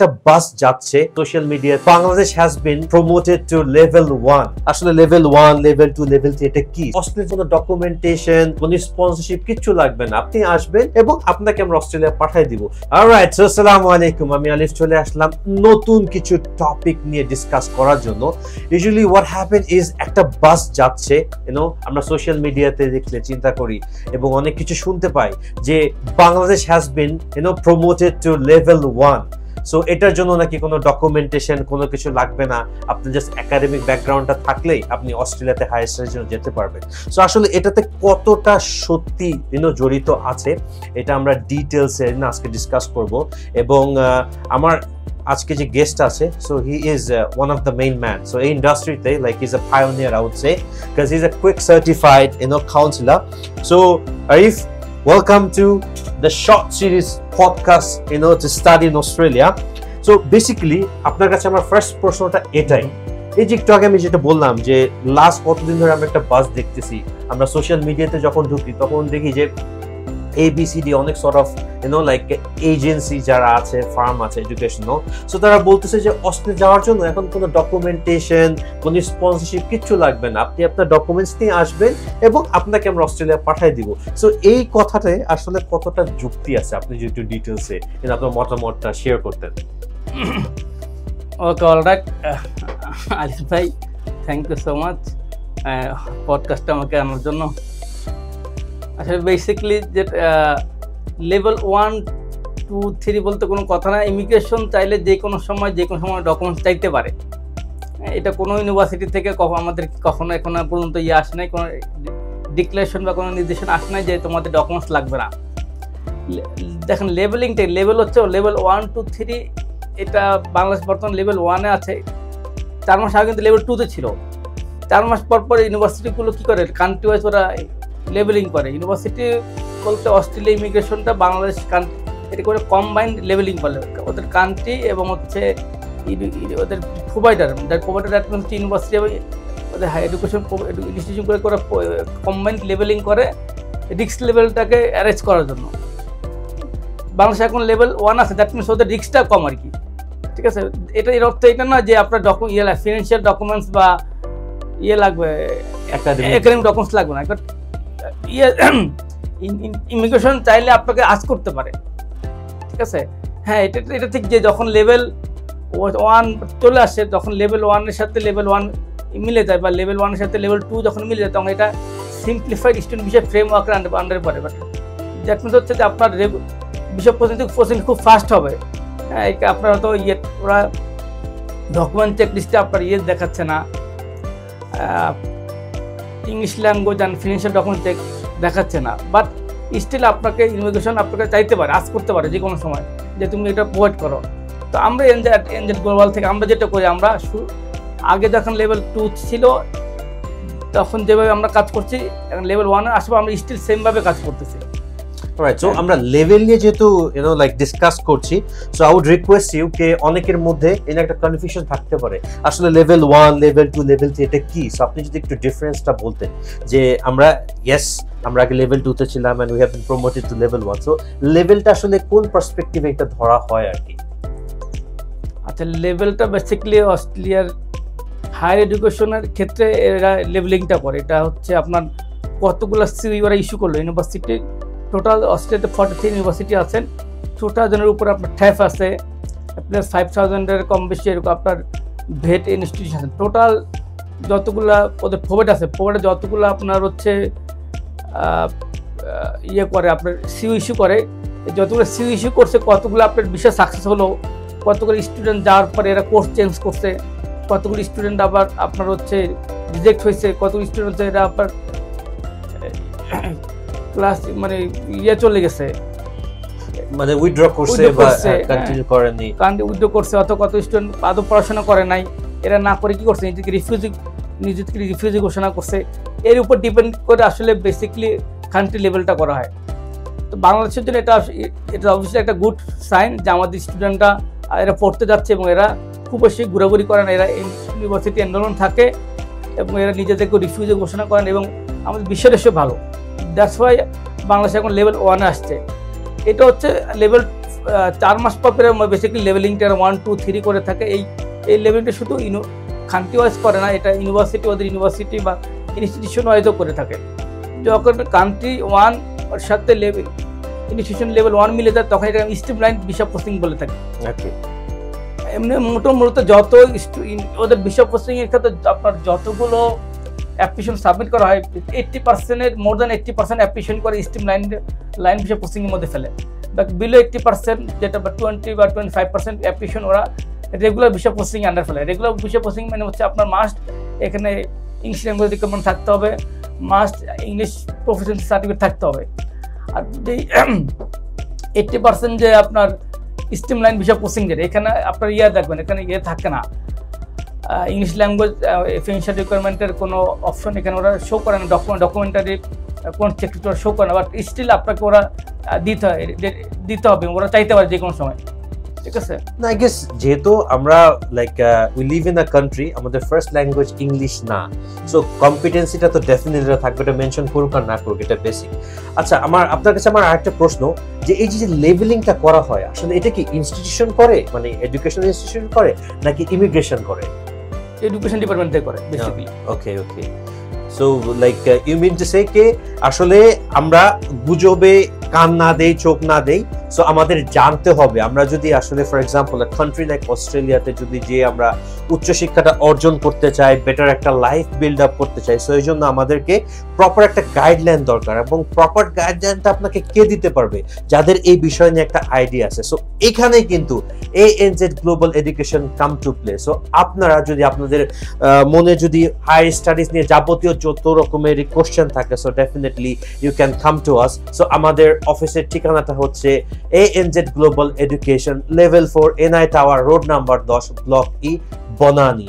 একটা বাস যাচ্ছে social media, Bangladesh has been promoted to level 1। আসলে লেভেল 1, লেভেল 2, লেভেল 3 এটা কি? অস্ট্রেলিয়ার কোনো ডকুমেন্টেশন, কোনো স্পন্সরশিপ কিচ্ছু লাগবে না, আপনি আসবেন এবং আপনাকে আমরা অস্ট্রেলিয়া পাঠিয়ে দিব। অলরাইট, সো আসসালামু আলাইকুম, আমি আলিফ চলে আসলাম নতুন কিছু টপিক নিয়ে ডিসকাস করার জন্য। ইউজুয়ালি হোয়াট হ্যাপেন ইজ একটা বাস যাচ্ছে, আমরা সোশ্যাল মিডিয়াতে দেখলে চিন্তা করি এবং অনেক কিছু শুনতে পাই যে Bangladesh has been promoted to level 1। So এটার জন্য নাকি কোনো ডকুমেন্টেশন কোনো কিছু লাগবে না, আপনি জাস্ট একাডেমিক ব্যাকগ্রাউন্ডটা থাকলেই আপনি অস্ট্রেলিয়াতে হায়ার স্টাডিজের জন্য যেতে পারবেন। সো আসলে এটাতে কতটা সত্যি জড়িত আছে এটা আমরা ডিটেলসে আজকে ডিসকাস করব। এবং আমার আজকে যে গেস্ট আছে, so he is one of the main man. So এই ইন্ডাস্ট্রিতে like is a pioneer, I would say, because he is a quick certified counsellor. So Arif, welcome to the short series podcast to study in Australia. So basically আপনার কাছে আমার first প্রশ্নটা এটাই, এই যে একটু আগে আমি যেটা বললাম যে লাস্ট কতদিন ধরে আমরা একটা বাস দেখতেছি, আমরা সোশ্যাল মিডিয়াতে যখন ঢুকি তখন দেখি যে ABCD অনেক সর্ট অফ লাইক এজেন্সি যারা আছে, ফার্ম আছে এডুকেশনাল, সো তারা বলতেছে যে অস্ট্রেলিয়া যাওয়ার জন্য এখন কোনো ডকুমেন্টেশন, কোনো স্পন্সরশিপ কিচ্ছু লাগবে না, আপনি আপনার ডকুমেন্টস নিয়ে আসবেন এবং আপনাকে আমরা অস্ট্রেলিয়া পাঠিয়ে দিব। সো এই কথাটায় আসলে কতটা যুক্তি আছে, আপনি যদি একটু ডিটেলসে আপনার মতামতটা শেয়ার করতেন। ওকে, অলরাইট আলিফ ভাই, থ্যাংক ইউ সো মাচ পডকাস্টটা আমাকে আনার জন্য। আসলে বেসিক্যালি যে লেভেল 1, 2, 3 বলতে কোনো কথা না। ইমিগ্রেশন চাইলে যে কোনো সময় ডকুমেন্টস চাইতে পারে। এটা কোনো ইউনিভার্সিটি থেকে আমাদের কখনো এখন পর্যন্ত আসে নাই, কোনো ডিক্লারেশন বা কোনো নির্দেশনা আসে নাই যে তোমাদের ডকুমেন্টস লাগবে না। দেখেন লেভেলিংটা, লেভেল হচ্ছে লেভেল 1, 2, 3। এটা বাংলাদেশ বর্তমান লেভেল 1-এ আছে, 4 মাস আগে কিন্তু লেভেল 2-তে ছিল। 4 মাস পর ইউনিভার্সিটিগুলো কী করে, কান্ট্রি ওয়াইজ ওরা লেভেলিং করে। ইউনিভার্সিটি বলতে অস্ট্রেলিয়া ইমিগ্রেশনটা বাংলাদেশ এটা করে কম্বাইন্ড লেভেলিং বলে, ওদের কান্ট্রি এবং হচ্ছে ওদের প্রোভাইডার হচ্ছে ইউনিভার্সিটি এবং ওদের হাই এডুকেশন ইনস্টিটিউশন করে কম্বাইন্ড লেভেলিং করে রিস্ক লেভেলটাকে অ্যারেঞ্জ করার জন্য। বাংলাদেশে এখন লেভেল 1 আছে, দ্যাট মিনস ওদের রিস্কটা কম আর কি, ঠিক আছে। এর অর্থ এটা না যে আপনার ফিনান্সিয়াল ডকুমেন্টস বা লাগবে, একাডেমিক ডকুমেন্টস লাগবে না। ইমিগ্রেশন চাইলে আপনাকে আজ করতে পারে, ঠিক আছে। হ্যাঁ, এটা ঠিক যে যখন লেভেল 1 চলে আসে, যখন লেভেল 1-এর সাথে লেভেল 1 মিলে যায় বা লেভেল 1-এর সাথে লেভেল 2 যখন মিলে যায়, তখন এটা সিম্পলিফাইড স্টুডেন্ট ভিসা ফ্রেমওয়ার্কের আন্ডারে পড়ে। বাট দ্যাট মিনস হচ্ছে যে আপনার বিষয় প্রসেসিং খুব ফাস্ট হবে। হ্যাঁ, আপনার হয়তো ওরা ডকুমেন্ট চেক লিস্টে আপনার দেখাচ্ছে না, English language and financial document check দেখাচ্ছে না, বাট স্টিল আপনাকে ইমিগ্রেশন আপনাকে চাইতে পারে, আজ করতে পারে যে কোনো সময় যে তুমি এটা প্রোভাইড করো। তো আমরা এনজেড গ্লোবাল থেকে আমরা যেটা করি, আমরা আগে যখন লেভেল 2 ছিল তখন যেভাবে আমরা কাজ করছি, এখন লেভেল 1-এ আসলে আমরা স্টিল সেমভাবে কাজ করতেছি। রাইট, সো আমরা লেভেল নিয়ে যেহেতু লাইক ডিসকাস করছি, so I would request you কে অনেকের মধ্যে একটা কনফিউশন থাকতে পারে, আসলে লেভেল 1, লেভেল 2, লেভেল 3 এটা কি? সো আপনি যদি একটু ডিফারেন্সটা বলতেন যে আমরা আমরা আগে লেভেল 2 তে ছিলাম and we have been promoted to level 1। So লেভেলটা আসলে কোন পার্সপেক্টিভে এটা ধরা হয় আর কি? আচ্ছা, লেভেলটা বেসিক্যালি অস্ট্রেলিয়ার হায়ার এডুকেশনের ক্ষেত্রে এরা লেভেলিংটা করে। এটা হচ্ছে আপনার কতগুলো সিইউ ওরা ইস্যু করলো ইউনিভার্সিটি। টোটাল অস্ট্রেলিয়াতে 43 ইউনিভার্সিটি আছেন, 4000-এর উপর আপনার ট্যাফ আছে, প্লাস 5000-এর কম বেশি এরকম আপনার ভেট ইনস্টিটিউশন আছে। টোটাল যতগুলা ওদের প্রোভাইড আছে, প্রোভাইডার যতগুলো আপনার হচ্ছে করে আপনার সিইউ ইস্যু করে, যতগুলো সিইউ ইস্যু করছে, কতগুলো আপনার বিষয় সাকসেস হলো, কতগুলো স্টুডেন্ট যাওয়ার পরে এরা কোর্স চেঞ্জ করছে, কতগুলো স্টুডেন্ট আবার আপনার হচ্ছে রিজেক্ট হয়েছে, কতগুলো স্টুডেন্ট হচ্ছে এরা আপনার ক্লাস মানে চলে গেছে, মানে উইথড্র করছে বা কন্টিনিউ করেনি, উইথড্র করছে, অথবা কত স্টুডেন্ট আদৌ পড়াশোনা করে নাই, এরা না করে কি করছে, নিজেকে রিফিউজি ঘোষণা করছে। এর উপর ডিপেন্ড করে আসলে বেসিক্যালি কান্ট্রি লেভেলটা করা হয়। তো বাংলাদেশের জন্য এটা অবশ্যই একটা গুড সাইন যে আমাদের স্টুডেন্টরা এরা পড়তে যাচ্ছে এবং এরা খুব বেশি ঘোরাঘুরি করেন, এরা ইউনিভার্সিটি এনরোলমেন্ট থাকে এবং এরা নিজেদেরকে রিফিউজি ঘোষণা করেন এবং আমাদের বিশ্বের এসে ভালো। দ্যাটস ওয়াই বাংলাদেশে এখন লেভেল 1-এ আসছে। এটা হচ্ছে লেভেল 4 মাস পর বেসিক্যালি লেভেলিংটা 1 2 3 করে থাকে। এই লেভেলিংটা শুধু কান্ট্রি ওয়াইজ করে না, এটা ইউনিভার্সিটি ওদের ইউনিভার্সিটি বা ইনস্টিটিউশন ওয়াইজও করে থাকে। যখন কান্ট্রি 1 ওর সাথে লেভেল ইনস্টিটিউশন লেভেল 1 মিলে যায় তখন এটা স্ট্রিমলাইন ভিসা প্রসেসিং বলে থাকে। এমনি মূলত যত ওদের ভিসা প্রসেসিং এর ক্ষেত্রে আপনার যতগুলো অ্যাপ্লিকেশন সাবমিট করা হয় 80% মোর দ্যান 80% অ্যাপ্লিকেশন করে লাইন ভিসা প্রসেসিং এর মধ্যে ফেলে। বাট বিলো 80% যেটা 20 বা 25% অ্যাপ্লিকেশন ওরা রেগুলার ভিসা প্রসেসিং আন্ডার ফেলে। রেগুলার ভিসা প্রসেসিং মানে হচ্ছে আপনার মাস্ট এখানে ইংলিশ ল্যাঙ্গুয়েজ রিকমেন্ড থাকতে হবে, মাস্ট ইংলিশ প্রফিসিয়েন্সি সার্টিফিকেট থাকতে হবে। আর যে 80% যে আপনার স্ট্রিমলাইন ভিসা প্রসেসিং যেটা এখানে আপনার দেখবেন এখানে থাকে না, ইংলিশ ল্যাঙ্গুয়েজ ফিনান্সিয়াল রিকোয়ারমেন্টের কোনো অপশন এখানে ওরা শো করে না, ডকুমেন্টারি কোন চেকটা শো করে না। বাট স্টিল আপনাকে ওরা দিতে হবে, ওরা চাইতে পারে যে কোনো সময়, ঠিক আছে। না আই গেস যেহেতু আমরা like we live in a country, আমাদের ফার্স্ট ল্যাঙ্গুয়েজ ইংলিশ না, সো কম্পিটেন্সিটা তো ডেফিনেটলি থাকবে, এটা মেনশন করুক আর না করুক, এটা বেসিক। আচ্ছা আপনার কাছে আমার আরেকটা প্রশ্ন, যে এই যে লেভেলিংটা করা হয় আসলে এটা কি ইনস্টিটিউশন করে, মানে এডুকেশন ইনস্টিটিউশন করে নাকি ইমিগ্রেশন করে? এডুকেশন ডিপার্টমেন্ট থেকে করে basically. Okay so like you mean to say কে আসলে আমরা গুজবে কান না দেই, চোখ না দেই, সো আমাদের জানতে হবে। আমরা যদি আসলে ফর এক্সাম্পল কান্ট্রি লাইক অস্ট্রেলিয়াতে যদি যে আমরা উচ্চশিক্ষাটা অর্জন করতে চাই, বেটার একটা লাইফ বিল্ড আপ করতে চাই, সো এই জন্য আমাদেরকে প্রপার একটা গাইডলাইন দরকার। এবং প্রপার গাইডলাইনটা আপনাকে কে দিতে পারবে? যাদের এই বিষয় নিয়ে একটা আইডিয়া আছে। সো এখানে কিন্তু ANZ global education come to play. So আপনারা যদি আপনাদের মনে যদি হায়ার স্টাডিজ নিয়ে যাবতীয় যত রকমের কোশ্চেন থাকে, so definitely you can come to us. So আমাদের অফিসের ঠিকানাটা হচ্ছে ANZ global education, level 4, NI tower, road number 10, block E, Banani.